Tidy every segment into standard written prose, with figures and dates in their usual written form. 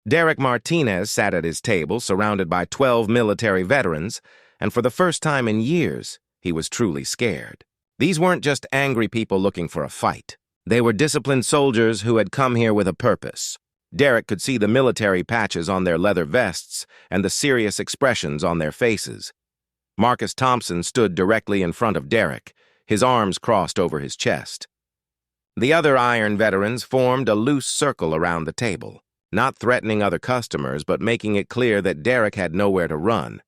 Derek Martinez sat at his table surrounded by 12 military veterans, and for the first time in years, he was truly scared. These weren't just angry people looking for a fight. They were disciplined soldiers who had come here with a purpose. Derek could see the military patches on their leather vests and the serious expressions on their faces. Marcus Thompson stood directly in front of Derek, his arms crossed over his chest. The other Iron veterans formed a loose circle around the table, not threatening other customers, but making it clear that Derek had nowhere to run.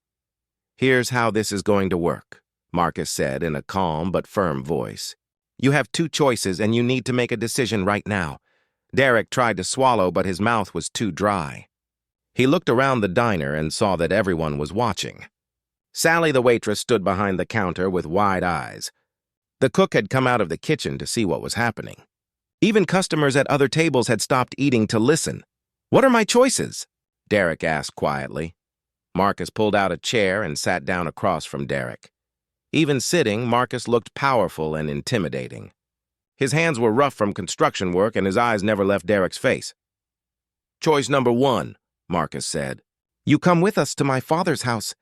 "Here's how this is going to work," Marcus said in a calm but firm voice. "You have two choices and you need to make a decision right now." Derek tried to swallow, but his mouth was too dry. He looked around the diner and saw that everyone was watching. Sally, the waitress, stood behind the counter with wide eyes. The cook had come out of the kitchen to see what was happening. Even customers at other tables had stopped eating to listen. "What are my choices?" Derek asked quietly. Marcus pulled out a chair and sat down across from Derek. Even sitting, Marcus looked powerful and intimidating. His hands were rough from construction work and his eyes never left Derek's face. "Choice number 1, Marcus said. "You come with us to my father's house."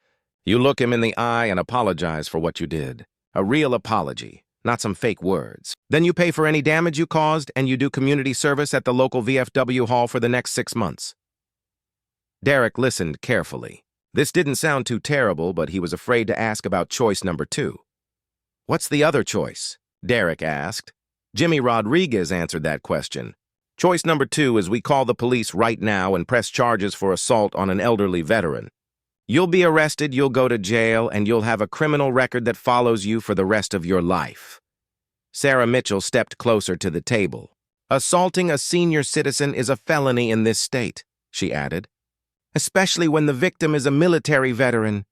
You look him in the eye and apologize for what you did. A real apology, not some fake words. Then you pay for any damage you caused and you do community service at the local VFW hall for the next 6 months. Derek listened carefully. This didn't sound too terrible, but he was afraid to ask about choice number 2. "What's the other choice?" Derek asked. Jimmy Rodriguez answered that question. "Choice number 2 is we call the police right now and press charges for assault on an elderly veteran. You'll be arrested, you'll go to jail, and you'll have a criminal record that follows you for the rest of your life." Sarah Mitchell stepped closer to the table. "Assaulting a senior citizen is a felony in this state," she added. "Especially when the victim is a military veteran.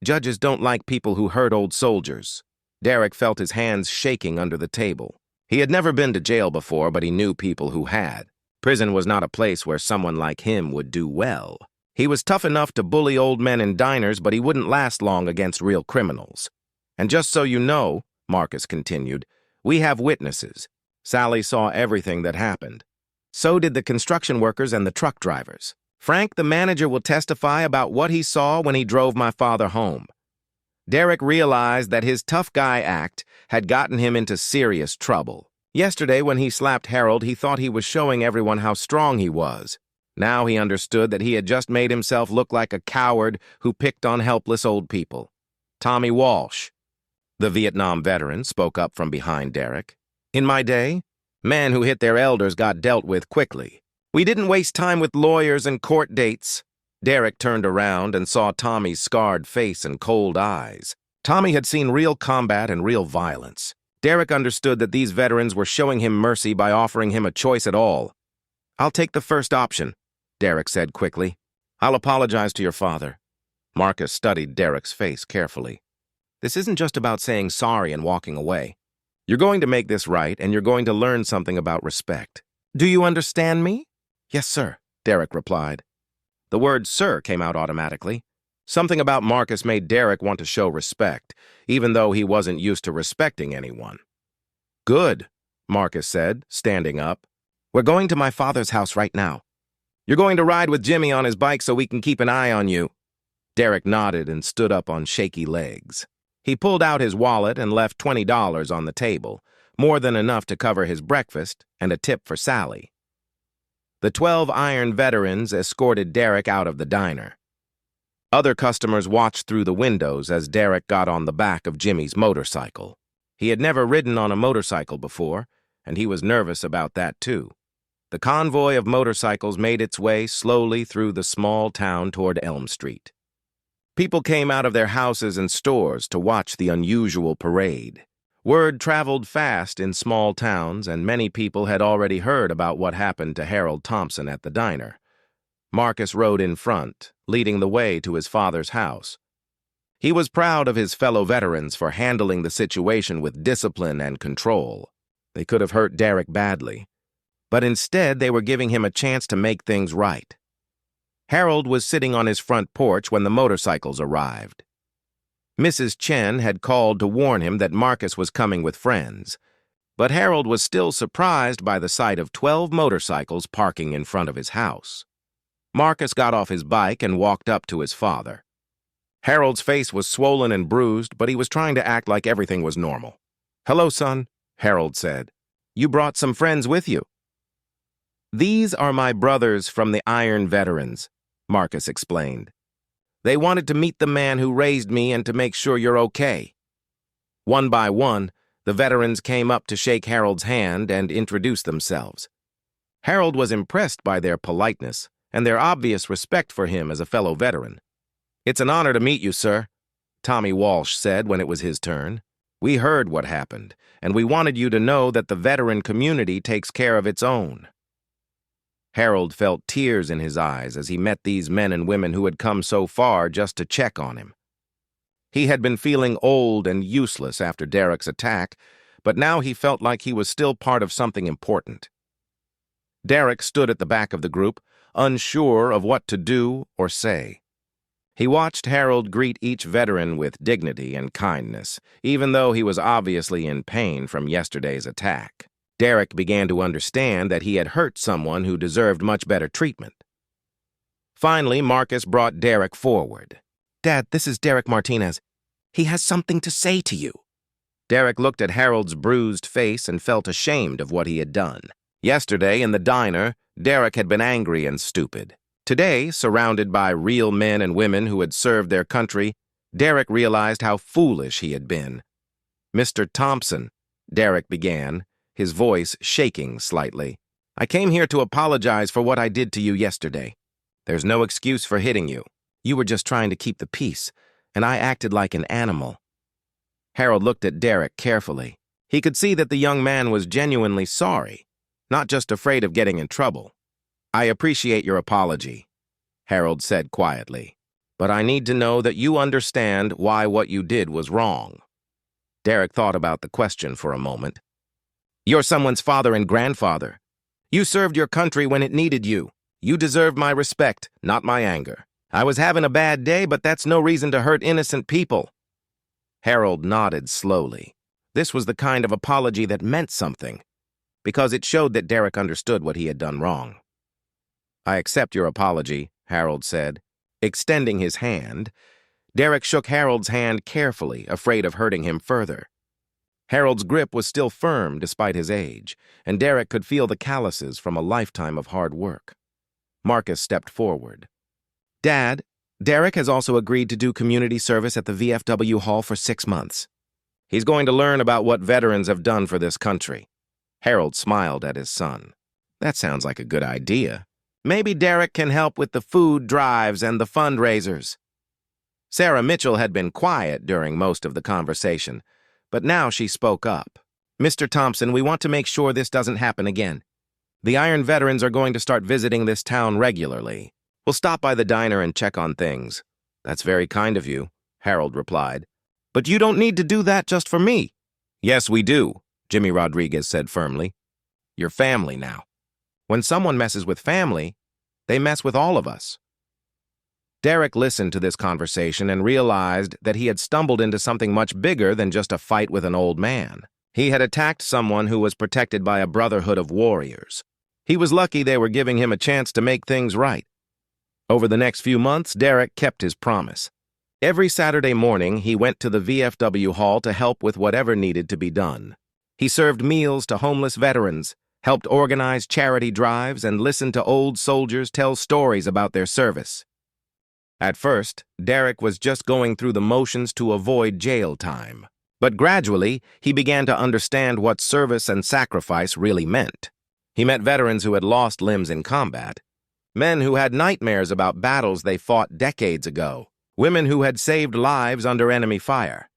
Judges don't like people who hurt old soldiers." Derek felt his hands shaking under the table. He had never been to jail before, but he knew people who had. Prison was not a place where someone like him would do well. He was tough enough to bully old men in diners, but he wouldn't last long against real criminals. "And just so you know," Marcus continued, "we have witnesses. Sally saw everything that happened. So did the construction workers and the truck drivers. Frank, the manager, will testify about what he saw when he drove my father home." Derek realized that his tough guy act had gotten him into serious trouble. Yesterday, when he slapped Harold, he thought he was showing everyone how strong he was. Now he understood that he had just made himself look like a coward who picked on helpless old people. "Tommy Walsh," the Vietnam veteran, spoke up from behind Derek. "In my day, men who hit their elders got dealt with quickly. We didn't waste time with lawyers and court dates." Derek turned around and saw Tommy's scarred face and cold eyes. Tommy had seen real combat and real violence. Derek understood that these veterans were showing him mercy by offering him a choice at all. "I'll take the first option," Derek said quickly. "I'll apologize to your father." Marcus studied Derek's face carefully. "This isn't just about saying sorry and walking away. You're going to make this right, and you're going to learn something about respect. Do you understand me?" "Yes, sir," Derek replied. The word "sir" came out automatically. Something about Marcus made Derek want to show respect, even though he wasn't used to respecting anyone. "Good," Marcus said, standing up. "We're going to my father's house right now. You're going to ride with Jimmy on his bike so we can keep an eye on you." Derek nodded and stood up on shaky legs. He pulled out his wallet and left $20 on the table, more than enough to cover his breakfast and a tip for Sally. The 12 Iron veterans escorted Derek out of the diner. Other customers watched through the windows as Derek got on the back of Jimmy's motorcycle. He had never ridden on a motorcycle before, and he was nervous about that too. The convoy of motorcycles made its way slowly through the small town toward Elm Street. People came out of their houses and stores to watch the unusual parade. Word traveled fast in small towns, and many people had already heard about what happened to Harold Thompson at the diner. Marcus rode in front, leading the way to his father's house. He was proud of his fellow veterans for handling the situation with discipline and control. They could have hurt Derek badly, but instead they were giving him a chance to make things right. Harold was sitting on his front porch when the motorcycles arrived. Mrs. Chen had called to warn him that Marcus was coming with friends, but Harold was still surprised by the sight of 12 motorcycles parking in front of his house. Marcus got off his bike and walked up to his father. Harold's face was swollen and bruised, but he was trying to act like everything was normal. "Hello, son," Harold said. "You brought some friends with you." "These are my brothers from the Iron Veterans," Marcus explained. "They wanted to meet the man who raised me and to make sure you're okay." One by one, the veterans came up to shake Harold's hand and introduce themselves. Harold was impressed by their politeness and their obvious respect for him as a fellow veteran. "It's an honor to meet you, sir," Tommy Walsh said when it was his turn. "We heard what happened, and we wanted you to know that the veteran community takes care of its own." Harold felt tears in his eyes as he met these men and women who had come so far just to check on him. He had been feeling old and useless after Derek's attack, but now he felt like he was still part of something important. Derek stood at the back of the group, unsure of what to do or say. He watched Harold greet each veteran with dignity and kindness, even though he was obviously in pain from yesterday's attack. Derek began to understand that he had hurt someone who deserved much better treatment. Finally, Marcus brought Derek forward. "Dad, this is Derek Martinez. He has something to say to you." Derek looked at Harold's bruised face and felt ashamed of what he had done. Yesterday, in the diner, Derek had been angry and stupid. Today, surrounded by real men and women who had served their country, Derek realized how foolish he had been. "Mr. Thompson," Derek began, his voice shaking slightly, "I came here to apologize for what I did to you yesterday. There's no excuse for hitting you. You were just trying to keep the peace, and I acted like an animal." Harold looked at Derek carefully. He could see that the young man was genuinely sorry, not just afraid of getting in trouble. "I appreciate your apology," Harold said quietly, "but I need to know that you understand why what you did was wrong." Derek thought about the question for a moment. "You're someone's father and grandfather. You served your country when it needed you. You deserve my respect, not my anger. I was having a bad day, but that's no reason to hurt innocent people." Harold nodded slowly. This was the kind of apology that meant something, because it showed that Derek understood what he had done wrong. "I accept your apology," Harold said. Extending his hand, Derek shook Harold's hand carefully, afraid of hurting him further. Harold's grip was still firm despite his age, and Derek could feel the calluses from a lifetime of hard work. Marcus stepped forward. "Dad, Derek has also agreed to do community service at the VFW Hall for 6 months. He's going to learn about what veterans have done for this country." Harold smiled at his son. "That sounds like a good idea. Maybe Derek can help with the food drives and the fundraisers." Sarah Mitchell had been quiet during most of the conversation, but now she spoke up. "Mr. Thompson, we want to make sure this doesn't happen again. The Iron Veterans are going to start visiting this town regularly. We'll stop by the diner and check on things." "That's very kind of you," Harold replied. "But you don't need to do that just for me." "Yes, we do," Jimmy Rodriguez said firmly. "You're family now. When someone messes with family, they mess with all of us." Derek listened to this conversation and realized that he had stumbled into something much bigger than just a fight with an old man. He had attacked someone who was protected by a brotherhood of warriors. He was lucky they were giving him a chance to make things right. Over the next few months, Derek kept his promise. Every Saturday morning, he went to the VFW Hall to help with whatever needed to be done. He served meals to homeless veterans, helped organize charity drives, and listened to old soldiers tell stories about their service. At first, Derek was just going through the motions to avoid jail time. But gradually, he began to understand what service and sacrifice really meant. He met veterans who had lost limbs in combat, men who had nightmares about battles they fought decades ago, women who had saved lives under enemy fire.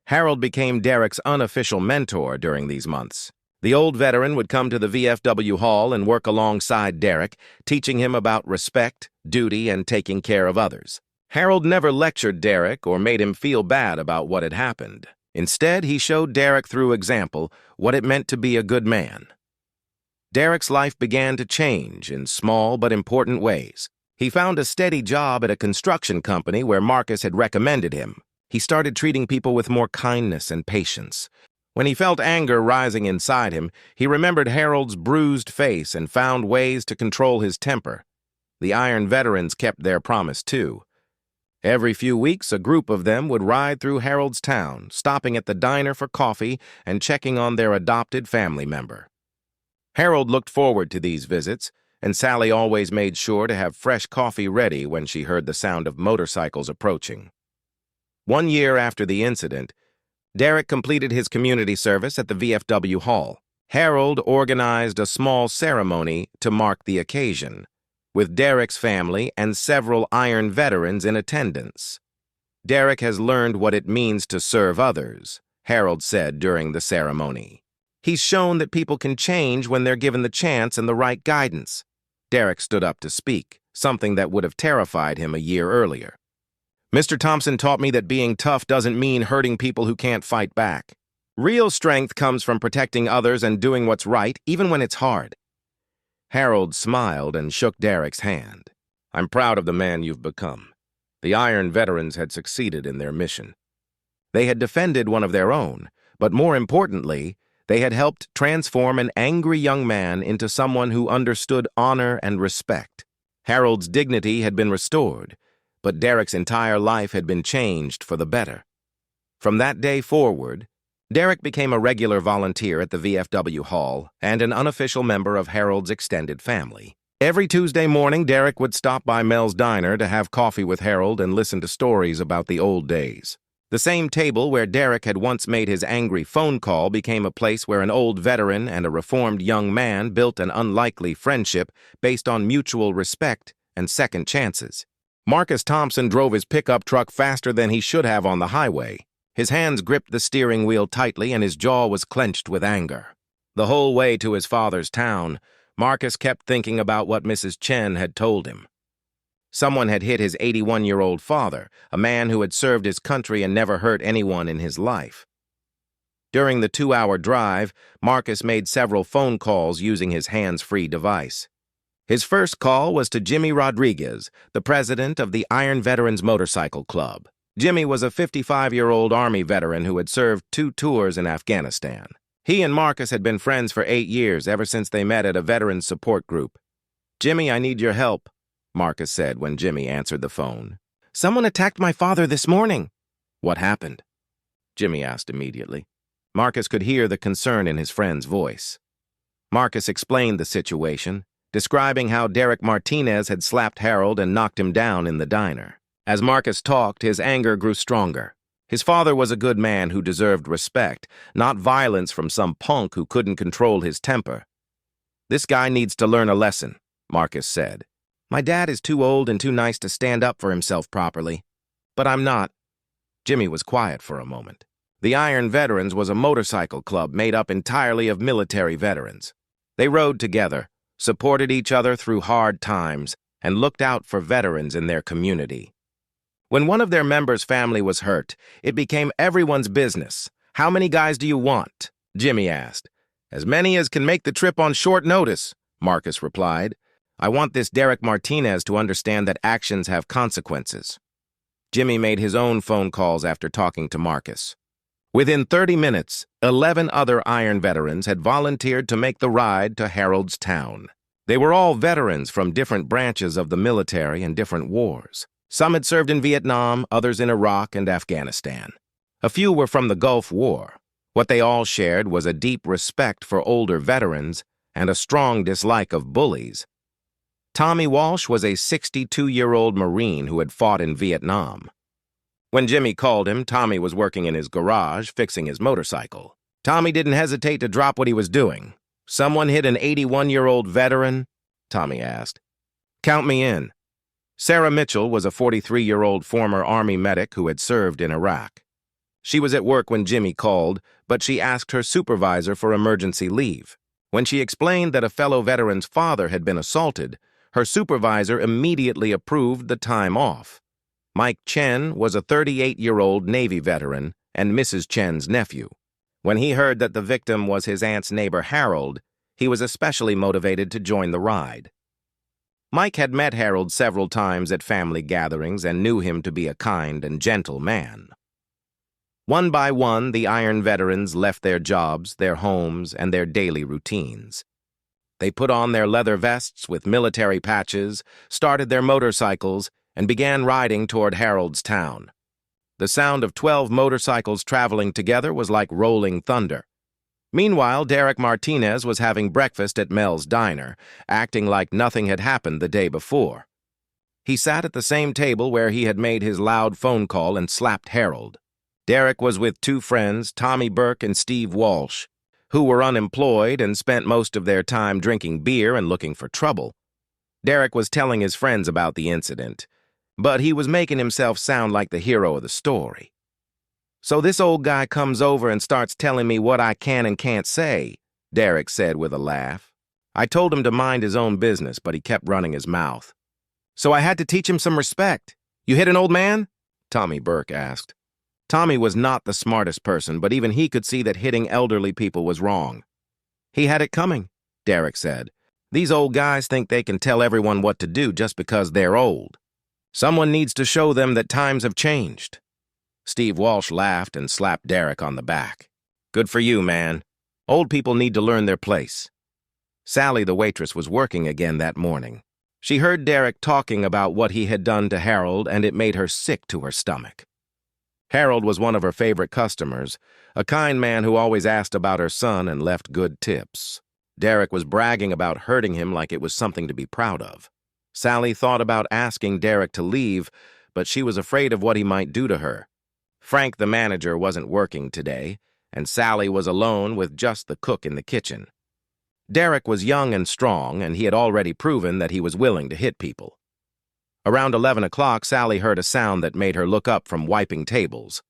Harold became Derek's unofficial mentor during these months. The old veteran would come to the VFW Hall and work alongside Derek, teaching him about respect, duty, and taking care of others. Harold never lectured Derek or made him feel bad about what had happened. Instead, he showed Derek through example what it meant to be a good man. Derek's life began to change in small but important ways. He found a steady job at a construction company where Marcus had recommended him. He started treating people with more kindness and patience. When he felt anger rising inside him, he remembered Harold's bruised face and found ways to control his temper. The Iron Veterans kept their promise, too. Every few weeks, a group of them would ride through Harold's Town, stopping at the diner for coffee and checking on their adopted family member. Harold looked forward to these visits, and Sally always made sure to have fresh coffee ready when she heard the sound of motorcycles approaching. 1 year after the incident, Derek completed his community service at the VFW Hall. Harold organized a small ceremony to mark the occasion, with Derek's family and several Iron veterans in attendance. "Derek has learned what it means to serve others," Harold said during the ceremony. "He's shown that people can change when they're given the chance and the right guidance." Derek stood up to speak, something that would have terrified him a year earlier. "Mr. Thompson taught me that being tough doesn't mean hurting people who can't fight back. Real strength comes from protecting others and doing what's right, even when it's hard." Harold smiled and shook Derek's hand. "I'm proud of the man you've become." The Iron veterans had succeeded in their mission. They had defended one of their own, but more importantly, they had helped transform an angry young man into someone who understood honor and respect. Harold's dignity had been restored, but Derek's entire life had been changed for the better. From that day forward, Derek became a regular volunteer at the VFW Hall and an unofficial member of Harold's extended family. Every Tuesday morning, Derek would stop by Mel's Diner to have coffee with Harold and listen to stories about the old days. The same table where Derek had once made his angry phone call became a place where an old veteran and a reformed young man built an unlikely friendship based on mutual respect and second chances. Marcus Thompson drove his pickup truck faster than he should have on the highway. His hands gripped the steering wheel tightly and his jaw was clenched with anger. The whole way to his father's town, Marcus kept thinking about what Mrs. Chen had told him. Someone had hit his 81-year-old father, a man who had served his country and never hurt anyone in his life. During the 2-hour drive, Marcus made several phone calls using his hands-free device. His first call was to Jimmy Rodriguez, the president of the Iron Veterans Motorcycle Club. Jimmy was a 55-year-old Army veteran who had served 2 tours in Afghanistan. He and Marcus had been friends for 8 years, ever since they met at a veterans support group. "Jimmy, I need your help," Marcus said when Jimmy answered the phone. "Someone attacked my father this morning." "What happened?" Jimmy asked immediately. Marcus could hear the concern in his friend's voice. Marcus explained the situation, describing how Derek Martinez had slapped Harold and knocked him down in the diner. As Marcus talked, his anger grew stronger. His father was a good man who deserved respect, not violence from some punk who couldn't control his temper. "This guy needs to learn a lesson," Marcus said. "My dad is too old and too nice to stand up for himself properly. But I'm not." Jimmy was quiet for a moment. The Iron Veterans was a motorcycle club made up entirely of military veterans. They rode together, supported each other through hard times, and looked out for veterans in their community. When one of their members' family was hurt, it became everyone's business. "How many guys do you want?" Jimmy asked. "As many as can make the trip on short notice," Marcus replied. "I want this Derek Martinez to understand that actions have consequences." Jimmy made his own phone calls after talking to Marcus. Within 30 minutes, 11 other Iron veterans had volunteered to make the ride to Harold's Town. They were all veterans from different branches of the military and different wars. Some had served in Vietnam, others in Iraq and Afghanistan. A few were from the Gulf War. What they all shared was a deep respect for older veterans and a strong dislike of bullies. Tommy Walsh was a 62-year-old Marine who had fought in Vietnam. When Jimmy called him, Tommy was working in his garage, fixing his motorcycle. Tommy didn't hesitate to drop what he was doing. "Someone hit an 81-year-old veteran?" Tommy asked. "Count me in." Sarah Mitchell was a 43-year-old former Army medic who had served in Iraq. She was at work when Jimmy called, but she asked her supervisor for emergency leave. When she explained that a fellow veteran's father had been assaulted, her supervisor immediately approved the time off. Mike Chen was a 38-year-old Navy veteran and Mrs. Chen's nephew. When he heard that the victim was his aunt's neighbor Harold, he was especially motivated to join the ride. Mike had met Harold several times at family gatherings and knew him to be a kind and gentle man. One by one, the Iron veterans left their jobs, their homes, and their daily routines. They put on their leather vests with military patches, started their motorcycles, and began riding toward Harold's town. The sound of 12 motorcycles traveling together was like rolling thunder. Meanwhile, Derek Martinez was having breakfast at Mel's diner, acting like nothing had happened the day before. He sat at the same table where he had made his loud phone call and slapped Harold. Derek was with two friends, Tommy Burke and Steve Walsh, who were unemployed and spent most of their time drinking beer and looking for trouble. Derek was telling his friends about the incident, but he was making himself sound like the hero of the story. "So this old guy comes over and starts telling me what I can and can't say," Derek said with a laugh. "I told him to mind his own business, but he kept running his mouth. So I had to teach him some respect. You hit an old man?" Tommy Burke asked. Tommy was not the smartest person, but even he could see that hitting elderly people was wrong. "He had it coming," Derek said. "These old guys think they can tell everyone what to do just because they're old. Someone needs to show them that times have changed." Steve Walsh laughed and slapped Derek on the back. "Good for you, man. Old people need to learn their place." Sally, the waitress, was working again that morning. She heard Derek talking about what he had done to Harold, and it made her sick to her stomach. Harold was one of her favorite customers, a kind man who always asked about her son and left good tips. Derek was bragging about hurting him like it was something to be proud of. Sally thought about asking Derek to leave, but she was afraid of what he might do to her. Frank, the manager, wasn't working today, and Sally was alone with just the cook in the kitchen. Derek was young and strong, and he had already proven that he was willing to hit people. Around 11 o'clock, Sally heard a sound that made her look up from wiping tables.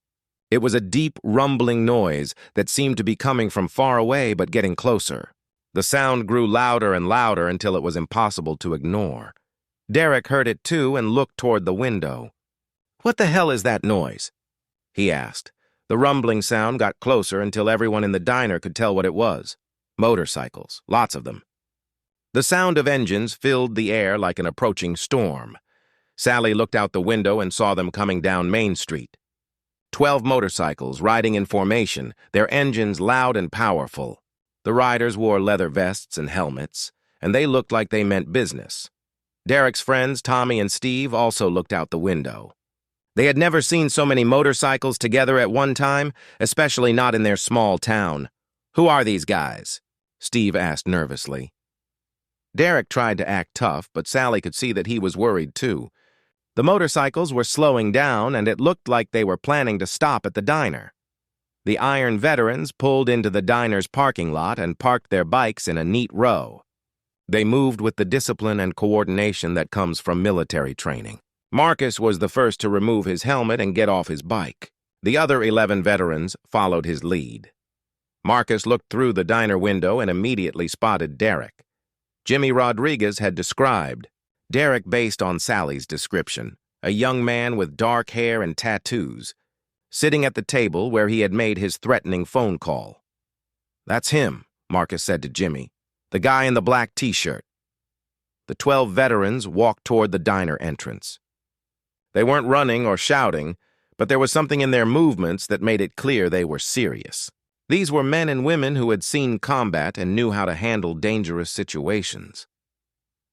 It was a deep, rumbling noise that seemed to be coming from far away but getting closer. The sound grew louder and louder until it was impossible to ignore. Derek heard it too and looked toward the window. "What the hell is that noise?" he asked. The rumbling sound got closer until everyone in the diner could tell what it was. Motorcycles, lots of them. The sound of engines filled the air like an approaching storm. Sally looked out the window and saw them coming down Main Street. 12 motorcycles riding in formation, their engines loud and powerful. The riders wore leather vests and helmets, and they looked like they meant business. Derek's friends, Tommy and Steve, also looked out the window. They had never seen so many motorcycles together at one time, especially not in their small town. "Who are these guys?" Steve asked nervously. Derek tried to act tough, but Sally could see that he was worried too. The motorcycles were slowing down, and it looked like they were planning to stop at the diner. The Iron Veterans pulled into the diner's parking lot and parked their bikes in a neat row. They moved with the discipline and coordination that comes from military training. Marcus was the first to remove his helmet and get off his bike. The other 11 veterans followed his lead. Marcus looked through the diner window and immediately spotted Derek. Jimmy Rodriguez had described Derek based on Sally's description, a young man with dark hair and tattoos, sitting at the table where he had made his threatening phone call. "That's him," Marcus said to Jimmy, "the guy in the black t-shirt." The 12 veterans walked toward the diner entrance. They weren't running or shouting, but there was something in their movements that made it clear they were serious. These were men and women who had seen combat and knew how to handle dangerous situations.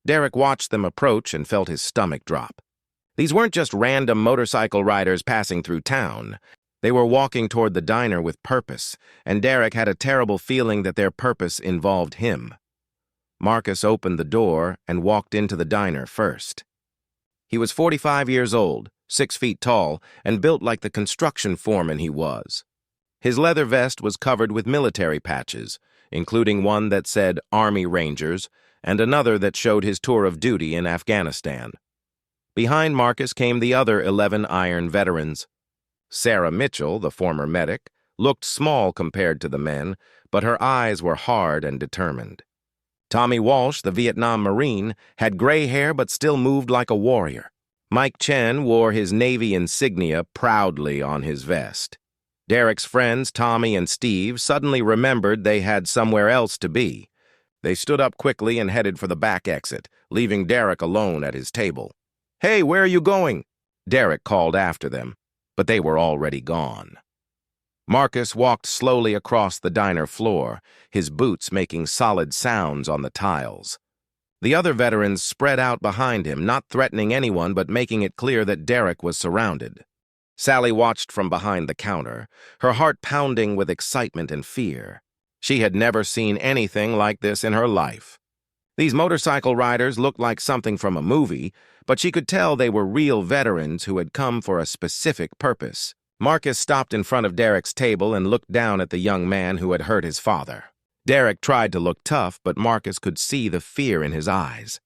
Derek watched them approach and felt his stomach drop. These weren't just random motorcycle riders passing through town. They were walking toward the diner with purpose, and Derek had a terrible feeling that their purpose involved him. Marcus opened the door and walked into the diner first. He was 45 years old, 6 feet tall, and built like the construction foreman he was. His leather vest was covered with military patches, including one that said Army Rangers and another that showed his tour of duty in Afghanistan. Behind Marcus came the other 11 Iron Veterans. Sarah Mitchell, the former medic, looked small compared to the men, but her eyes were hard and determined. Tommy Walsh, the Vietnam Marine, had gray hair but still moved like a warrior. Mike Chen wore his Navy insignia proudly on his vest. Derek's friends, Tommy and Steve, suddenly remembered they had somewhere else to be. They stood up quickly and headed for the back exit, leaving Derek alone at his table. "Hey, where are you going?" Derek called after them, but they were already gone. Marcus walked slowly across the diner floor, his boots making solid sounds on the tiles. The other veterans spread out behind him, not threatening anyone but making it clear that Derek was surrounded. Sally watched from behind the counter, her heart pounding with excitement and fear. She had never seen anything like this in her life. These motorcycle riders looked like something from a movie, but she could tell they were real veterans who had come for a specific purpose. Marcus stopped in front of Derek's table and looked down at the young man who had hurt his father. Derek tried to look tough, but Marcus could see the fear in his eyes.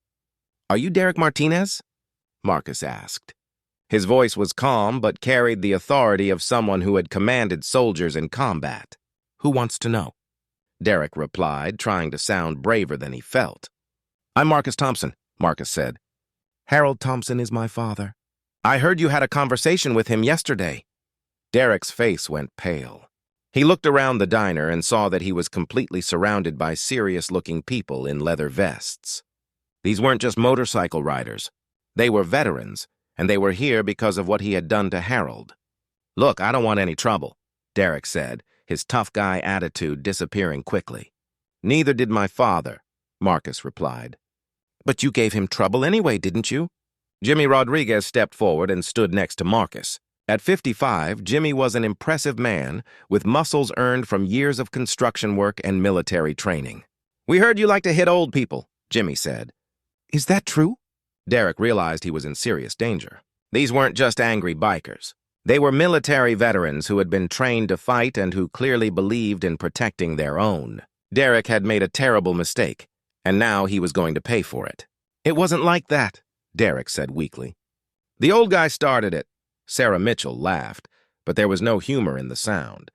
"Are you Derek Martinez?" Marcus asked. His voice was calm, but carried the authority of someone who had commanded soldiers in combat. "Who wants to know?" Derek replied, trying to sound braver than he felt. "I'm Marcus Thompson," Marcus said. "Harold Thompson is my father. I heard you had a conversation with him yesterday." Derek's face went pale. He looked around the diner and saw that he was completely surrounded by serious-looking people in leather vests. These weren't just motorcycle riders. They were veterans, and they were here because of what he had done to Harold. "Look, I don't want any trouble," Derek said, his tough guy attitude disappearing quickly. "Neither did my father," Marcus replied. "But you gave him trouble anyway, didn't you?" Jimmy Rodriguez stepped forward and stood next to Marcus. At 55, Jimmy was an impressive man with muscles earned from years of construction work and military training. "We heard you like to hit old people," Jimmy said. "Is that true?" Derek realized he was in serious danger. These weren't just angry bikers. They were military veterans who had been trained to fight and who clearly believed in protecting their own. Derek had made a terrible mistake, and now he was going to pay for it. "It wasn't like that," Derek said weakly. "The old guy started it." Sarah Mitchell laughed, but there was no humor in the sound.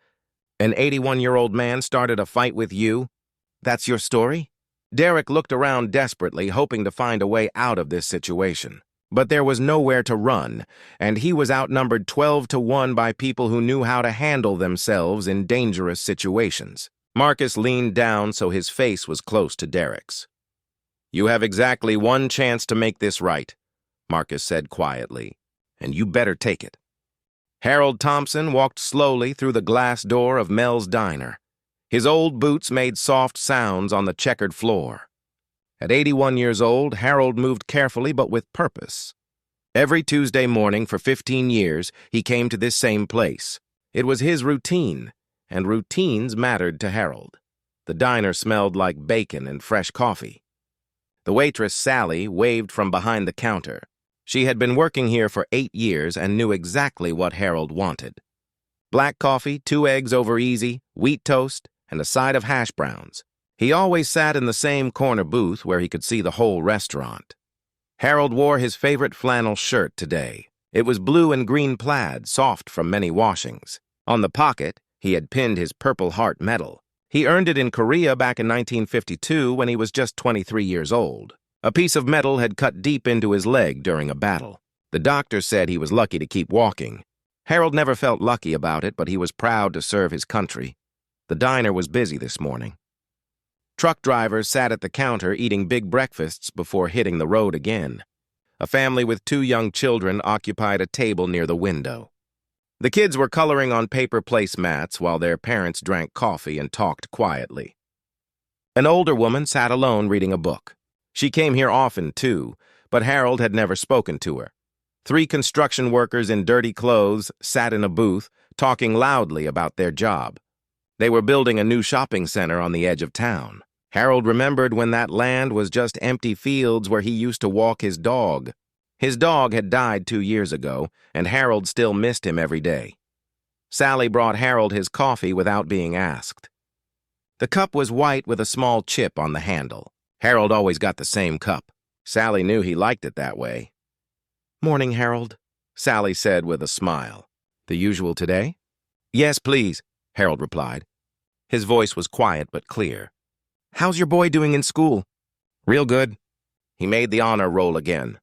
"An 81-year-old man started a fight with you? That's your story?" Derek looked around desperately, hoping to find a way out of this situation. But there was nowhere to run, and he was outnumbered 12-1 by people who knew how to handle themselves in dangerous situations. Marcus leaned down so his face was close to Derek's. "You have exactly one chance to make this right," Marcus said quietly, "and you better take it." Harold Thompson walked slowly through the glass door of Mel's Diner. His old boots made soft sounds on the checkered floor. At 81 years old, Harold moved carefully but with purpose. Every Tuesday morning for 15 years, he came to this same place. It was his routine, and routines mattered to Harold. The diner smelled like bacon and fresh coffee. The waitress, Sally, waved from behind the counter. She had been working here for 8 years and knew exactly what Harold wanted. Black coffee, 2 eggs over easy, wheat toast, and a side of hash browns. He always sat in the same corner booth where he could see the whole restaurant. Harold wore his favorite flannel shirt today. It was blue and green plaid, soft from many washings. On the pocket, he had pinned his Purple Heart medal. He earned it in Korea back in 1952 when he was just 23 years old. A piece of metal had cut deep into his leg during a battle. The doctor said he was lucky to keep walking. Harold never felt lucky about it, but he was proud to serve his country. The diner was busy this morning. Truck drivers sat at the counter eating big breakfasts before hitting the road again. A family with 2 young children occupied a table near the window. The kids were coloring on paper placemats while their parents drank coffee and talked quietly. An older woman sat alone reading a book. She came here often, too, but Harold had never spoken to her. 3 construction workers in dirty clothes sat in a booth, talking loudly about their job. They were building a new shopping center on the edge of town. Harold remembered when that land was just empty fields where he used to walk his dog. His dog had died 2 years ago, and Harold still missed him every day. Sally brought Harold his coffee without being asked. The cup was white with a small chip on the handle. Harold always got the same cup. Sally knew he liked it that way. "Morning, Harold," Sally said with a smile. "The usual today?" "Yes, please," Harold replied. His voice was quiet but clear. "How's your boy doing in school?" "Real good." He made the honor roll again.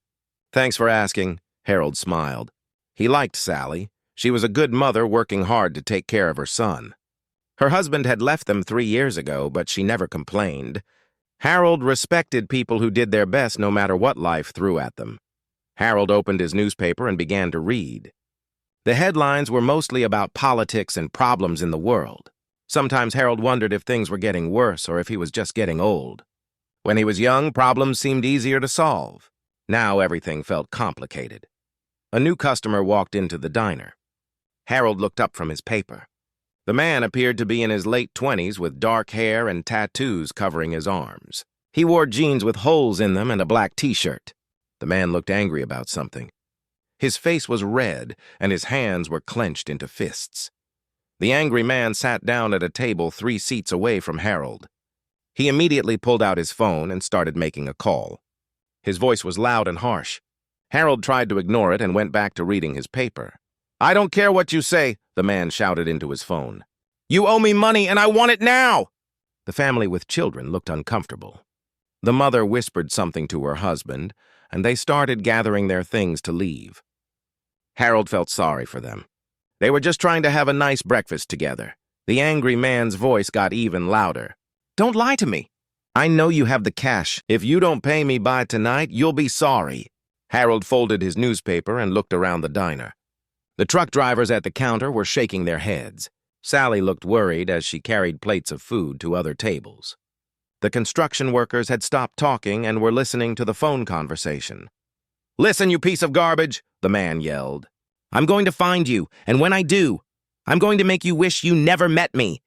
"Thanks for asking," Harold smiled. He liked Sally. She was a good mother working hard to take care of her son. Her husband had left them 3 years ago, but she never complained. Harold respected people who did their best no matter what life threw at them. Harold opened his newspaper and began to read. The headlines were mostly about politics and problems in the world. Sometimes Harold wondered if things were getting worse or if he was just getting old. When he was young, problems seemed easier to solve. Now everything felt complicated. A new customer walked into the diner. Harold looked up from his paper. The man appeared to be in his late 20s with dark hair and tattoos covering his arms. He wore jeans with holes in them and a black t-shirt. The man looked angry about something. His face was red and his hands were clenched into fists. The angry man sat down at a table 3 seats away from Harold. He immediately pulled out his phone and started making a call. His voice was loud and harsh. Harold tried to ignore it and went back to reading his paper. "I don't care what you say," the man shouted into his phone. "You owe me money and I want it now!" The family with children looked uncomfortable. The mother whispered something to her husband, and they started gathering their things to leave. Harold felt sorry for them. They were just trying to have a nice breakfast together. The angry man's voice got even louder. "Don't lie to me. I know you have the cash. If you don't pay me by tonight, you'll be sorry." Harold folded his newspaper and looked around the diner. The truck drivers at the counter were shaking their heads. Sally looked worried as she carried plates of food to other tables. The construction workers had stopped talking and were listening to the phone conversation. "Listen, you piece of garbage," the man yelled. "I'm going to find you, and when I do, I'm going to make you wish you never met me."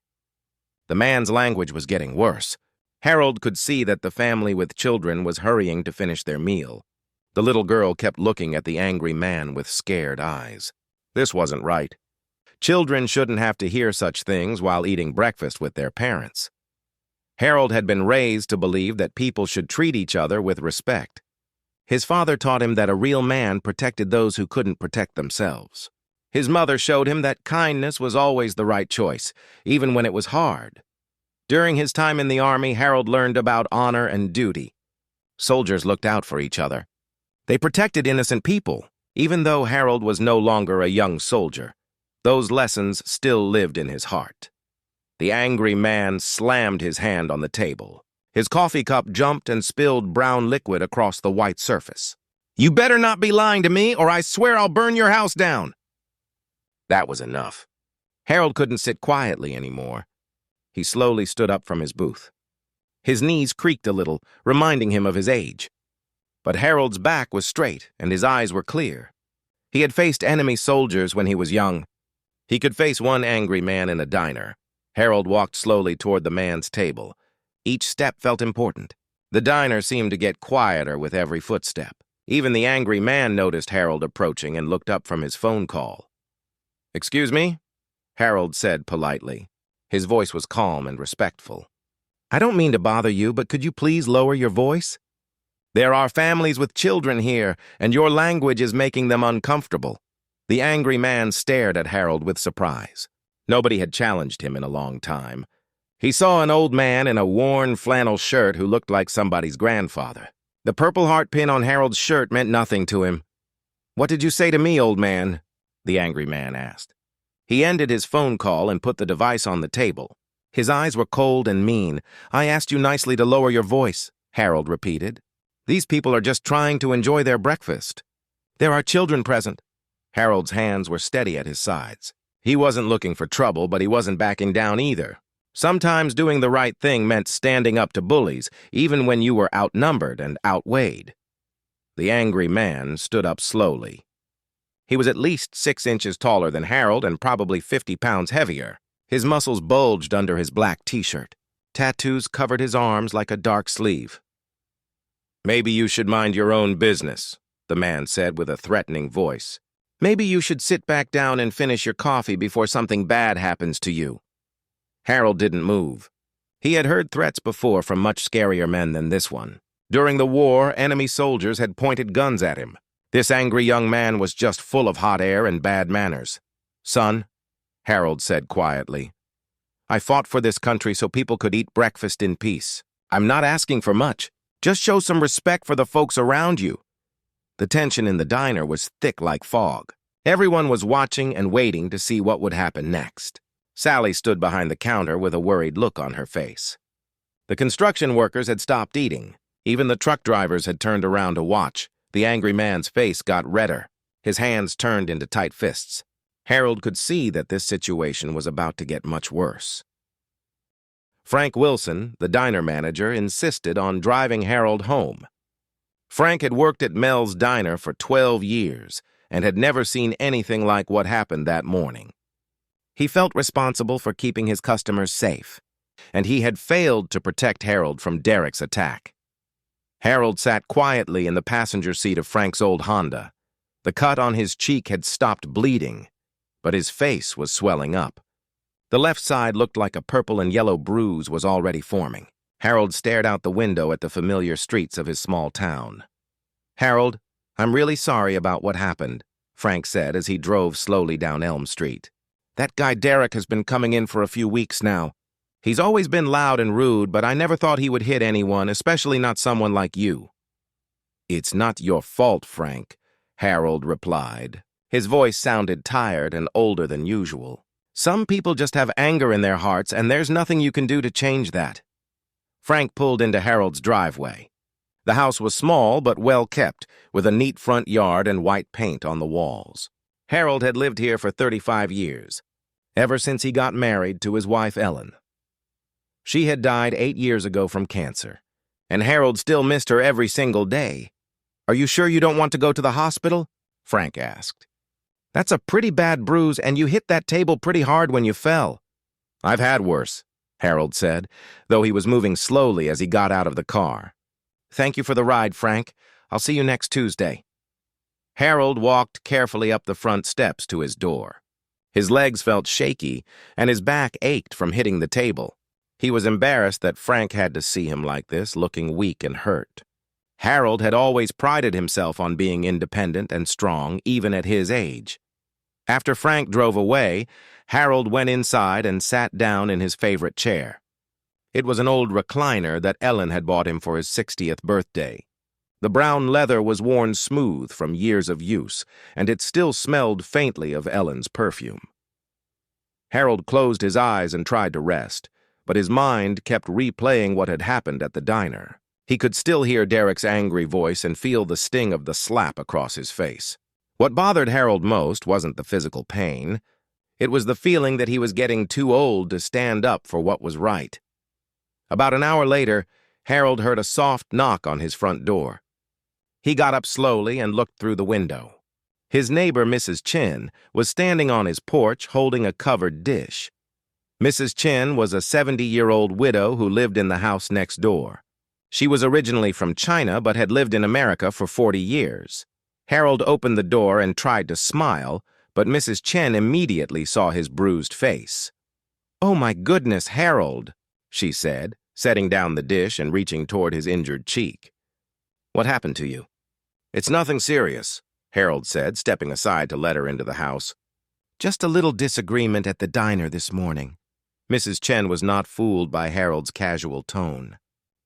The man's language was getting worse. Harold could see that the family with children was hurrying to finish their meal. The little girl kept looking at the angry man with scared eyes. This wasn't right. Children shouldn't have to hear such things while eating breakfast with their parents. Harold had been raised to believe that people should treat each other with respect. His father taught him that a real man protected those who couldn't protect themselves. His mother showed him that kindness was always the right choice, even when it was hard. During his time in the army, Harold learned about honor and duty. Soldiers looked out for each other. They protected innocent people, even though Harold was no longer a young soldier. Those lessons still lived in his heart. The angry man slammed his hand on the table. His coffee cup jumped and spilled brown liquid across the white surface. "You better not be lying to me, or I swear I'll burn your house down." That was enough. Harold couldn't sit quietly anymore. He slowly stood up from his booth. His knees creaked a little, reminding him of his age. But Harold's back was straight and his eyes were clear. He had faced enemy soldiers when he was young. He could face one angry man in a diner. Harold walked slowly toward the man's table. Each step felt important. The diner seemed to get quieter with every footstep. Even the angry man noticed Harold approaching and looked up from his phone call. "Excuse me?" Harold said politely. His voice was calm and respectful. "I don't mean to bother you, but could you please lower your voice? There are families with children here, and your language is making them uncomfortable." The angry man stared at Harold with surprise. Nobody had challenged him in a long time. He saw an old man in a worn flannel shirt who looked like somebody's grandfather. The Purple Heart pin on Harold's shirt meant nothing to him. "What did you say to me, old man?" the angry man asked. He ended his phone call and put the device on the table. His eyes were cold and mean. "I asked you nicely to lower your voice," Harold repeated. "These people are just trying to enjoy their breakfast. There are children present." Harold's hands were steady at his sides. He wasn't looking for trouble, but he wasn't backing down either. Sometimes doing the right thing meant standing up to bullies, even when you were outnumbered and outweighed. The angry man stood up slowly. He was at least 6 inches taller than Harold and probably 50 pounds heavier. His muscles bulged under his black t-shirt. Tattoos covered his arms like a dark sleeve. "Maybe you should mind your own business," the man said with a threatening voice. "Maybe you should sit back down and finish your coffee before something bad happens to you." Harold didn't move. He had heard threats before from much scarier men than this one. During the war, enemy soldiers had pointed guns at him. This angry young man was just full of hot air and bad manners. "Son," Harold said quietly, "I fought for this country so people could eat breakfast in peace. I'm not asking for much. Just show some respect for the folks around you." The tension in the diner was thick like fog. Everyone was watching and waiting to see what would happen next. Sally stood behind the counter with a worried look on her face. The construction workers had stopped eating. Even the truck drivers had turned around to watch. The angry man's face got redder. His hands turned into tight fists. Harold could see that this situation was about to get much worse. Frank Wilson, the diner manager, insisted on driving Harold home. Frank had worked at Mel's Diner for 12 years and had never seen anything like what happened that morning. He felt responsible for keeping his customers safe, and he had failed to protect Harold from Derek's attack. Harold sat quietly in the passenger seat of Frank's old Honda. The cut on his cheek had stopped bleeding, but his face was swelling up. The left side looked like a purple and yellow bruise was already forming. Harold stared out the window at the familiar streets of his small town. "Harold, I'm really sorry about what happened," Frank said as he drove slowly down Elm Street. "That guy Derek has been coming in for a few weeks now. He's always been loud and rude, but I never thought he would hit anyone, especially not someone like you." "It's not your fault, Frank," Harold replied. His voice sounded tired and older than usual. "Some people just have anger in their hearts, and there's nothing you can do to change that." Frank pulled into Harold's driveway. The house was small but well kept, with a neat front yard and white paint on the walls. Harold had lived here for 35 years, ever since he got married to his wife Ellen. She had died 8 years ago from cancer, and Harold still missed her every single day. "Are you sure you don't want to go to the hospital?" Frank asked. "That's a pretty bad bruise, and you hit that table pretty hard when you fell." "I've had worse," Harold said, though he was moving slowly as he got out of the car. "Thank you for the ride, Frank. I'll see you next Tuesday." Harold walked carefully up the front steps to his door. His legs felt shaky, and his back ached from hitting the table. He was embarrassed that Frank had to see him like this, looking weak and hurt. Harold had always prided himself on being independent and strong, even at his age. After Frank drove away, Harold went inside and sat down in his favorite chair. It was an old recliner that Ellen had bought him for his 60th birthday. The brown leather was worn smooth from years of use, and it still smelled faintly of Ellen's perfume. Harold closed his eyes and tried to rest, but his mind kept replaying what had happened at the diner. He could still hear Derek's angry voice and feel the sting of the slap across his face. What bothered Harold most wasn't the physical pain. It was the feeling that he was getting too old to stand up for what was right. About an hour later, Harold heard a soft knock on his front door. He got up slowly and looked through the window. His neighbor, Mrs. Chin, was standing on his porch holding a covered dish. Mrs. Chin was a 70-year-old widow who lived in the house next door. She was originally from China but had lived in America for 40 years. Harold opened the door and tried to smile, but Mrs. Chen immediately saw his bruised face. "Oh my goodness, Harold," she said, setting down the dish and reaching toward his injured cheek. "What happened to you?" "It's nothing serious," Harold said, stepping aside to let her into the house. "Just a little disagreement at the diner this morning." Mrs. Chen was not fooled by Harold's casual tone.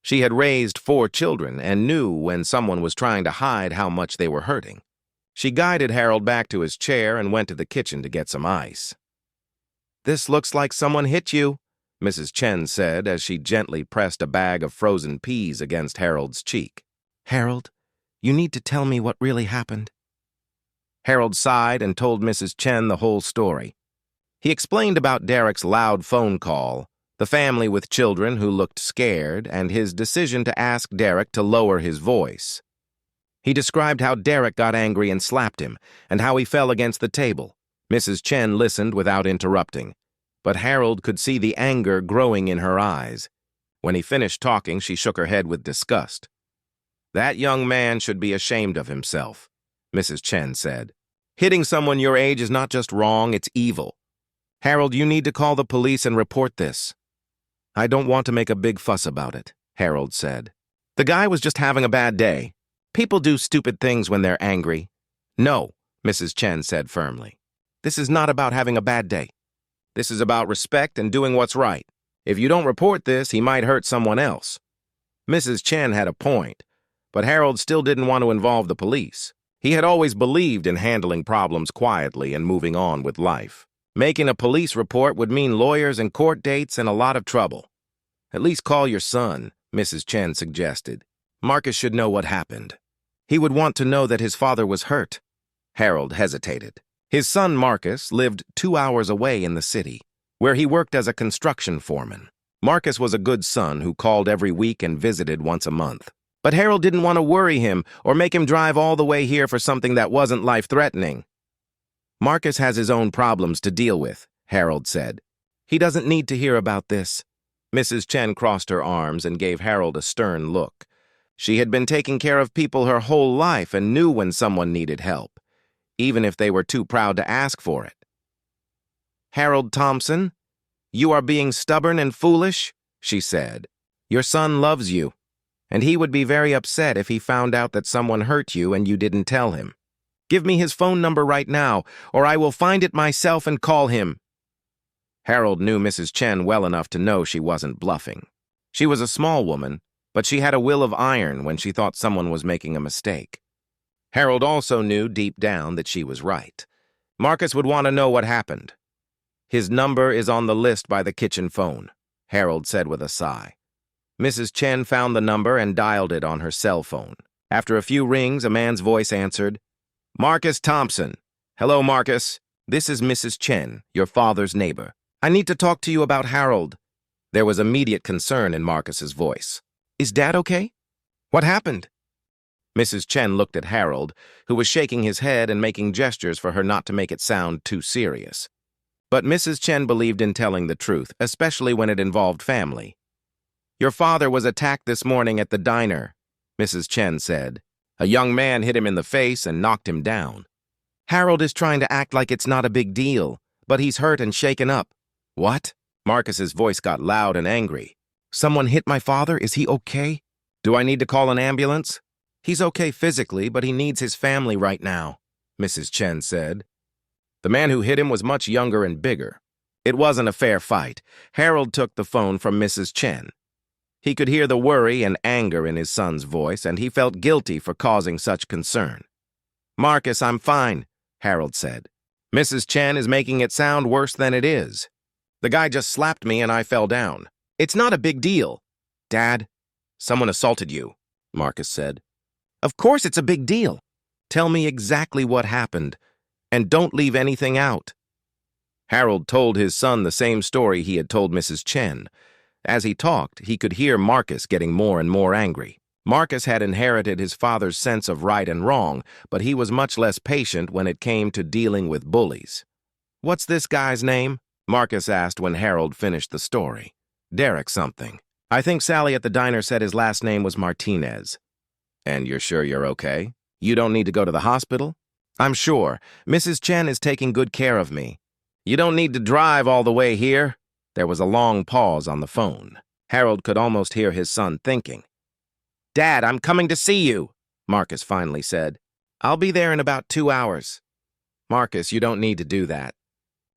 She had raised 4 children and knew when someone was trying to hide how much they were hurting. She guided Harold back to his chair and went to the kitchen to get some ice. "This looks like someone hit you," Mrs. Chen said as she gently pressed a bag of frozen peas against Harold's cheek. "Harold, you need to tell me what really happened." Harold sighed and told Mrs. Chen the whole story. He explained about Derek's loud phone call, the family with children who looked scared, and his decision to ask Derek to lower his voice. He described how Derek got angry and slapped him, and how he fell against the table. Mrs. Chen listened without interrupting, but Harold could see the anger growing in her eyes. When he finished talking, she shook her head with disgust. "That young man should be ashamed of himself," Mrs. Chen said. "Hitting someone your age is not just wrong, it's evil. Harold, you need to call the police and report this." "I don't want to make a big fuss about it," Harold said. "The guy was just having a bad day. People do stupid things when they're angry." "No," Mrs. Chen said firmly. "This is not about having a bad day. This is about respect and doing what's right. If you don't report this, he might hurt someone else." Mrs. Chen had a point, but Harold still didn't want to involve the police. He had always believed in handling problems quietly and moving on with life. Making a police report would mean lawyers and court dates and a lot of trouble. "At least call your son," Mrs. Chen suggested. "Marcus should know what happened. He would want to know that his father was hurt." Harold hesitated. His son Marcus lived 2 hours away in the city, where he worked as a construction foreman. Marcus was a good son who called every week and visited once a month. But Harold didn't want to worry him or make him drive all the way here for something that wasn't life-threatening. "Marcus has his own problems to deal with," Harold said. "He doesn't need to hear about this." Mrs. Chen crossed her arms and gave Harold a stern look. She had been taking care of people her whole life and knew when someone needed help, even if they were too proud to ask for it. "Harold Thompson, you are being stubborn and foolish," she said. "Your son loves you, and he would be very upset if he found out that someone hurt you and you didn't tell him. Give me his phone number right now, or I will find it myself and call him." Harold knew Mrs. Chen well enough to know she wasn't bluffing. She was a small woman, but she had a will of iron when she thought someone was making a mistake. Harold also knew deep down that she was right. Marcus would want to know what happened. "His number is on the list by the kitchen phone," Harold said with a sigh. Mrs. Chen found the number and dialed it on her cell phone. After a few rings, a man's voice answered. "Marcus Thompson." "Hello, Marcus. This is Mrs. Chen, your father's neighbor. I need to talk to you about Harold." There was immediate concern in Marcus's voice. "Is Dad okay? What happened?" Mrs. Chen looked at Harold, who was shaking his head and making gestures for her not to make it sound too serious. But Mrs. Chen believed in telling the truth, especially when it involved family. "Your father was attacked this morning at the diner," Mrs. Chen said. "A young man hit him in the face and knocked him down. Harold is trying to act like it's not a big deal, but he's hurt and shaken up." "What?" Marcus's voice got loud and angry. "Someone hit my father? Is he okay? Do I need to call an ambulance?" "He's okay physically, but he needs his family right now," Mrs. Chen said. The man who hit him was much younger and bigger. It wasn't a fair fight. Harold took the phone from Mrs. Chen. He could hear the worry and anger in his son's voice, and he felt guilty for causing such concern. "Marcus, I'm fine," Harold said. "Mrs. Chen is making it sound worse than it is. The guy just slapped me and I fell down. It's not a big deal." "Dad, someone assaulted you," Marcus said. "Of course it's a big deal. Tell me exactly what happened, and don't leave anything out." Harold told his son the same story he had told Mrs. Chen. As he talked, he could hear Marcus getting more and more angry. Marcus had inherited his father's sense of right and wrong, but he was much less patient when it came to dealing with bullies. "What's this guy's name?" Marcus asked when Harold finished the story. "Derek something. I think Sally at the diner said his last name was Martinez." "And you're sure you're okay? You don't need to go to the hospital?" "I'm sure. Mrs. Chen is taking good care of me." "You don't need to drive all the way here." There was a long pause on the phone. Harold could almost hear his son thinking. "Dad, I'm coming to see you," Marcus finally said. "I'll be there in about 2 hours." "Marcus, you don't need to do that."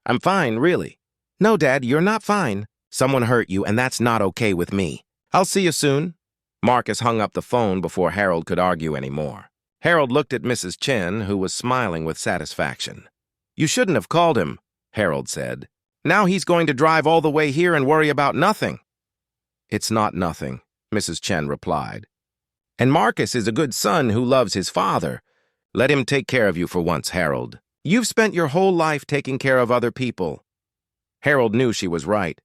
"I'm fine, really." "No, Dad, you're not fine. Someone hurt you, and that's not okay with me. I'll see you soon." Marcus hung up the phone before Harold could argue anymore. Harold looked at Mrs. Chen, who was smiling with satisfaction. "You shouldn't have called him," Harold said. "Now he's going to drive all the way here and worry about nothing." "It's not nothing," Mrs. Chen replied. "And Marcus is a good son who loves his father. Let him take care of you for once, Harold. You've spent your whole life taking care of other people." Harold knew she was right,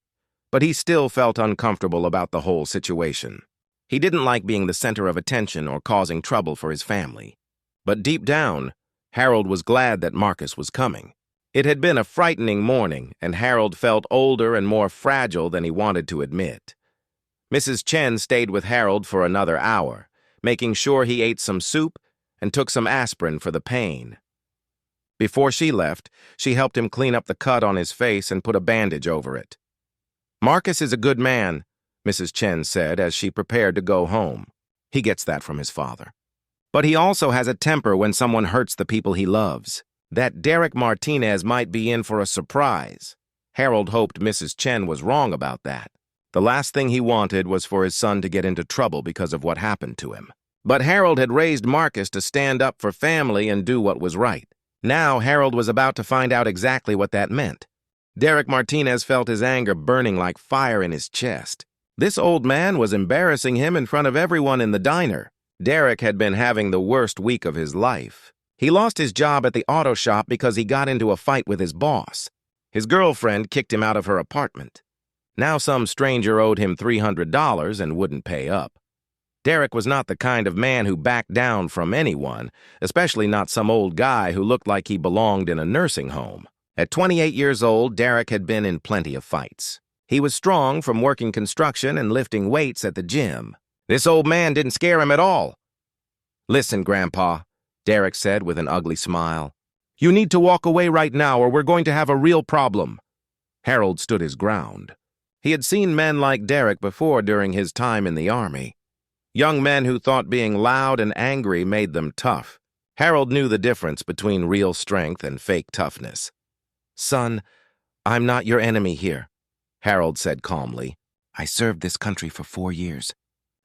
but he still felt uncomfortable about the whole situation. He didn't like being the center of attention or causing trouble for his family. But deep down, Harold was glad that Marcus was coming. It had been a frightening morning, and Harold felt older and more fragile than he wanted to admit. Mrs. Chen stayed with Harold for another hour, making sure he ate some soup and took some aspirin for the pain. Before she left, she helped him clean up the cut on his face and put a bandage over it. "Marcus is a good man," Mrs. Chen said as she prepared to go home. "He gets that from his father. But he also has a temper when someone hurts the people he loves. That Derek Martinez might be in for a surprise." Harold hoped Mrs. Chen was wrong about that. The last thing he wanted was for his son to get into trouble because of what happened to him. But Harold had raised Marcus to stand up for family and do what was right. Now Harold was about to find out exactly what that meant. Derek Martinez felt his anger burning like fire in his chest. This old man was embarrassing him in front of everyone in the diner. Derek had been having the worst week of his life. He lost his job at the auto shop because he got into a fight with his boss. His girlfriend kicked him out of her apartment. Now some stranger owed him $300 and wouldn't pay up. Derek was not the kind of man who backed down from anyone, especially not some old guy who looked like he belonged in a nursing home. At 28 years old, Derek had been in plenty of fights. He was strong from working construction and lifting weights at the gym. This old man didn't scare him at all. "Listen, Grandpa," Derek said with an ugly smile. "You need to walk away right now or we're going to have a real problem." Harold stood his ground. He had seen men like Derek before during his time in the army. Young men who thought being loud and angry made them tough. Harold knew the difference between real strength and fake toughness. "Son, I'm not your enemy here," Harold said calmly. "I served this country for 4 years.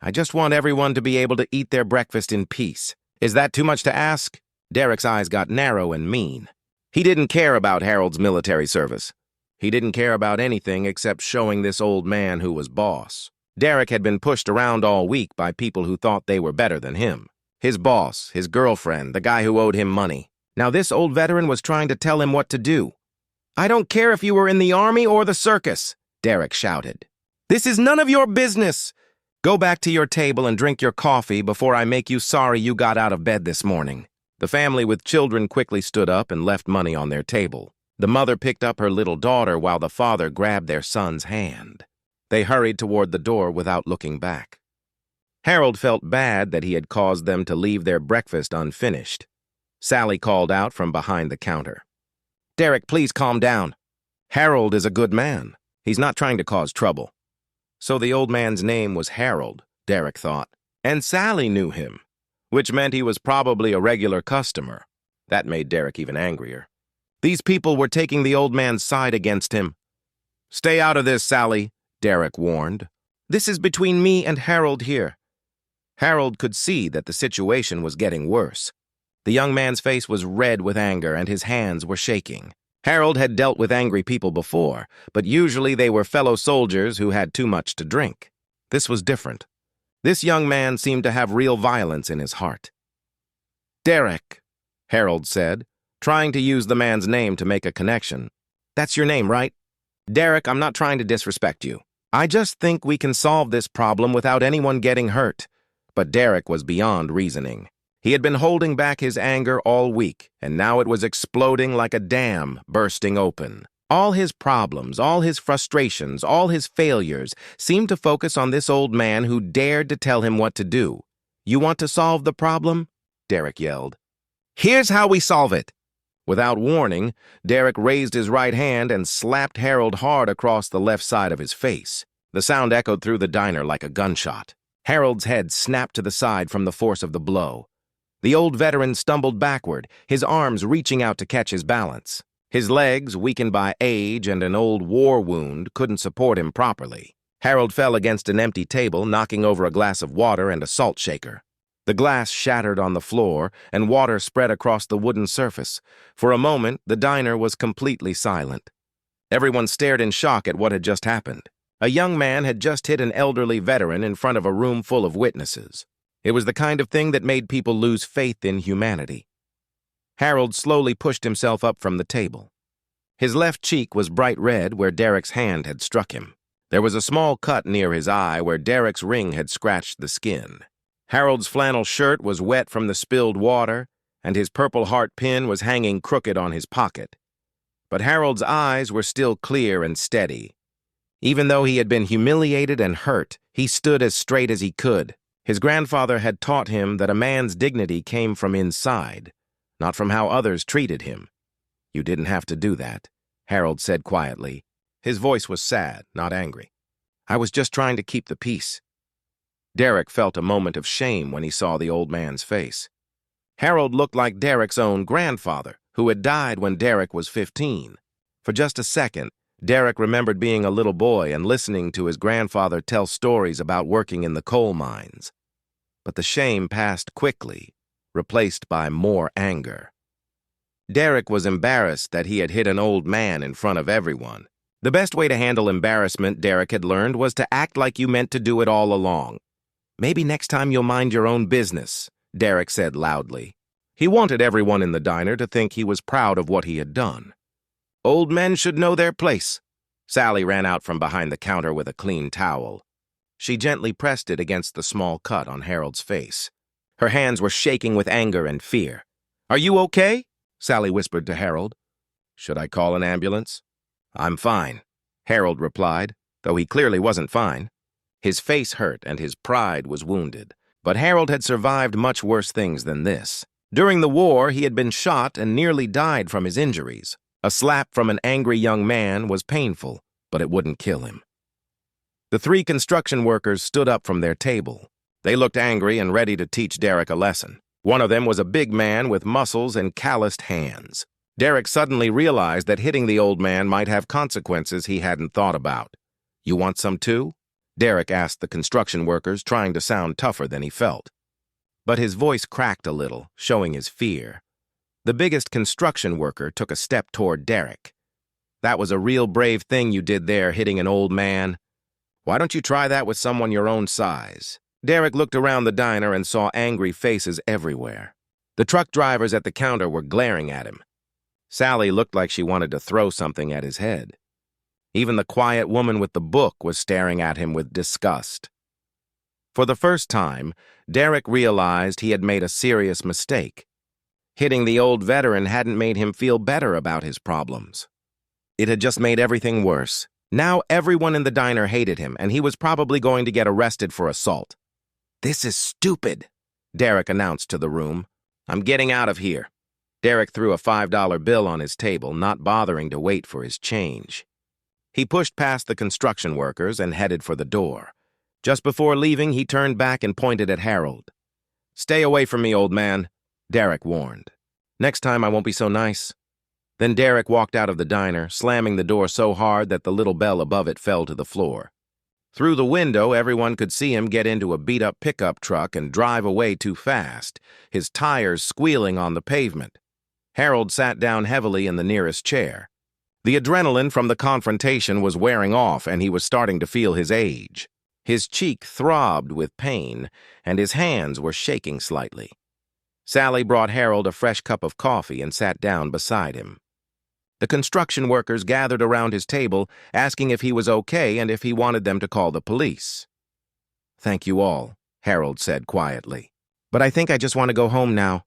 I just want everyone to be able to eat their breakfast in peace. Is that too much to ask?" Derek's eyes got narrow and mean. He didn't care about Harold's military service. He didn't care about anything except showing this old man who was boss. Derek had been pushed around all week by people who thought they were better than him. His boss, his girlfriend, the guy who owed him money. Now this old veteran was trying to tell him what to do. "I don't care if you were in the army or the circus," Derek shouted. "This is none of your business. Go back to your table and drink your coffee before I make you sorry you got out of bed this morning." The family with children quickly stood up and left money on their table. The mother picked up her little daughter while the father grabbed their son's hand. They hurried toward the door without looking back. Harold felt bad that he had caused them to leave their breakfast unfinished. Sally called out from behind the counter. "Derek, please calm down. Harold is a good man. He's not trying to cause trouble." So the old man's name was Harold, Derek thought. And Sally knew him, which meant he was probably a regular customer. That made Derek even angrier. These people were taking the old man's side against him. "Stay out of this, Sally," Derek warned. "This is between me and Harold here." Harold could see that the situation was getting worse. The young man's face was red with anger and his hands were shaking. Harold had dealt with angry people before, but usually they were fellow soldiers who had too much to drink. This was different. This young man seemed to have real violence in his heart. "Derek," Harold said, trying to use the man's name to make a connection. "That's your name, right?" "Derek, I'm not trying to disrespect you. I just think we can solve this problem without anyone getting hurt." But Derek was beyond reasoning. He had been holding back his anger all week, and now it was exploding like a dam bursting open. All his problems, all his frustrations, all his failures seemed to focus on this old man who dared to tell him what to do. "You want to solve the problem?" Derek yelled. "Here's how we solve it." Without warning, Derek raised his right hand and slapped Harold hard across the left side of his face. The sound echoed through the diner like a gunshot. Harold's head snapped to the side from the force of the blow. The old veteran stumbled backward, his arms reaching out to catch his balance. His legs, weakened by age and an old war wound, couldn't support him properly. Harold fell against an empty table, knocking over a glass of water and a salt shaker. The glass shattered on the floor, and water spread across the wooden surface. For a moment, the diner was completely silent. Everyone stared in shock at what had just happened. A young man had just hit an elderly veteran in front of a room full of witnesses. It was the kind of thing that made people lose faith in humanity. Harold slowly pushed himself up from the table. His left cheek was bright red where Derek's hand had struck him. There was a small cut near his eye where Derek's ring had scratched the skin. Harold's flannel shirt was wet from the spilled water, and his Purple Heart pin was hanging crooked on his pocket. But Harold's eyes were still clear and steady. Even though he had been humiliated and hurt, he stood as straight as he could. His grandfather had taught him that a man's dignity came from inside, not from how others treated him. "You didn't have to do that," Harold said quietly. His voice was sad, not angry. "I was just trying to keep the peace." Derek felt a moment of shame when he saw the old man's face. Harold looked like Derek's own grandfather, who had died when Derek was 15. For just a second, Derek remembered being a little boy and listening to his grandfather tell stories about working in the coal mines. But the shame passed quickly, replaced by more anger. Derek was embarrassed that he had hit an old man in front of everyone. The best way to handle embarrassment, Derek had learned, was to act like you meant to do it all along. "Maybe next time you'll mind your own business," Derek said loudly. He wanted everyone in the diner to think he was proud of what he had done. Old men should know their place. Sally ran out from behind the counter with a clean towel. She gently pressed it against the small cut on Harold's face. Her hands were shaking with anger and fear. "Are you okay?" Sally whispered to Harold. "Should I call an ambulance?" "I'm fine," Harold replied, though he clearly wasn't fine. His face hurt and his pride was wounded. But Harold had survived much worse things than this. During the war, he had been shot and nearly died from his injuries. A slap from an angry young man was painful, but it wouldn't kill him. The three construction workers stood up from their table. They looked angry and ready to teach Derek a lesson. One of them was a big man with muscles and calloused hands. Derek suddenly realized that hitting the old man might have consequences he hadn't thought about. "You want some too?" Derek asked the construction workers, trying to sound tougher than he felt. But his voice cracked a little, showing his fear. The biggest construction worker took a step toward Derek. "That was a real brave thing you did there, hitting an old man. Why don't you try that with someone your own size?" Derek looked around the diner and saw angry faces everywhere. The truck drivers at the counter were glaring at him. Sally looked like she wanted to throw something at his head. Even the quiet woman with the book was staring at him with disgust. For the first time, Derek realized he had made a serious mistake. Hitting the old veteran hadn't made him feel better about his problems. It had just made everything worse. Now everyone in the diner hated him, and he was probably going to get arrested for assault. "This is stupid," Derek announced to the room. "I'm getting out of here." Derek threw a $5 bill on his table, not bothering to wait for his change. He pushed past the construction workers and headed for the door. Just before leaving, he turned back and pointed at Harold. "Stay away from me, old man," Derek warned. "Next time I won't be so nice." Then Derek walked out of the diner, slamming the door so hard that the little bell above it fell to the floor. Through the window, everyone could see him get into a beat-up pickup truck and drive away too fast, his tires squealing on the pavement. Harold sat down heavily in the nearest chair. The adrenaline from the confrontation was wearing off, and he was starting to feel his age. His cheek throbbed with pain, and his hands were shaking slightly. Sally brought Harold a fresh cup of coffee and sat down beside him. The construction workers gathered around his table, asking if he was okay and if he wanted them to call the police. "Thank you all," Harold said quietly. "But I think I just want to go home now."